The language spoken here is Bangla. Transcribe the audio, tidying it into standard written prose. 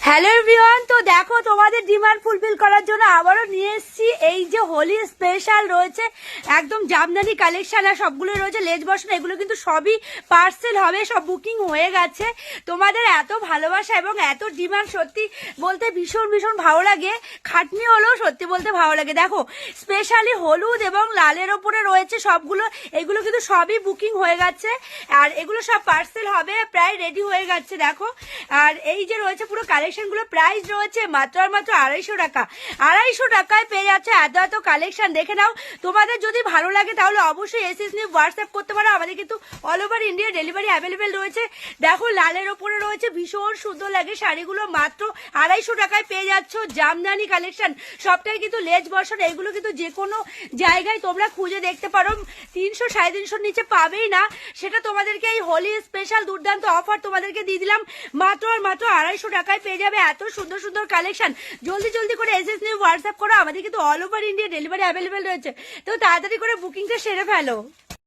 হ্যালো এভরিওয়ান, তো দেখো তোমাদের ডিমান্ড ফুলফিল করার জন্য আবারও নিয়ে এসেছি এই যে হোলি স্পেশাল রয়েছে একদম জামদানি কালেকশন। আর সবগুলো রয়েছে লেজ বসানো, এগুলো কিন্তু সবই পার্সেল হবে, সব বুকিং হয়ে গেছে। তোমাদের এত ভালোবাসা এবং এত ডিমান্ড সত্যি বলতে ভীষণ ভীষণ ভালো লাগে, খাটনি হলেও সত্যি বলতে ভালো লাগে। দেখো স্পেশালি হলুদ এবং লালের ওপরে রয়েছে সবগুলো, এগুলো কিন্তু সবই বুকিং হয়ে গেছে আর এগুলো সব পার্সেল হবে, প্রায় রেডি হয়ে গেছে। দেখো আর এই যে রয়েছে পুরো কালেকশনগুলো, প্রাইস রয়েছে মাত্র আর মাত্র 250 টাকা। 250 টাকায় পেয়ে যাচ্ছে এত এত কালেকশন। দেখে নাও, তোমাদের যদি ভালো লাগে তাহলে অবশ্যই এসএস নিয়ে হোয়াটসঅ্যাপ করতে পারো। আমাদের কিন্তু all over India delivery available রয়েছে। দেখো লালের ওপরে রয়েছে, ভীষণ সুন্দর লাগে শাড়িগুলো, মাত্র 250 টাকায় পেয়ে যাচ্ছ জামদানি কালেকশন। সবটাই কিন্তু লেজ বসানো, এগুলো কিন্তু যে কোনো জায়গায় তোমরা খুঁজে দেখতে পারো, 300 350 নিচে পাবেই না। সেটা তোমাদেরকে এই হোলি স্পেশাল দুর্দান্ত অফার তোমাদেরকে দিয়ে দিলাম, মাত্র আর মাত্র 250 টাকায় পেয়ে যাবে এত সুন্দর সুন্দর কালেকশন। জলদি জলদি করে এসএস নিয়ে হোয়াটসঅ্যাপ করো, আমাদের কিন্তু all over India delivery available রয়েছে। তো তাড়াতাড়ি করে বুকিংটা সেরে ফেলো।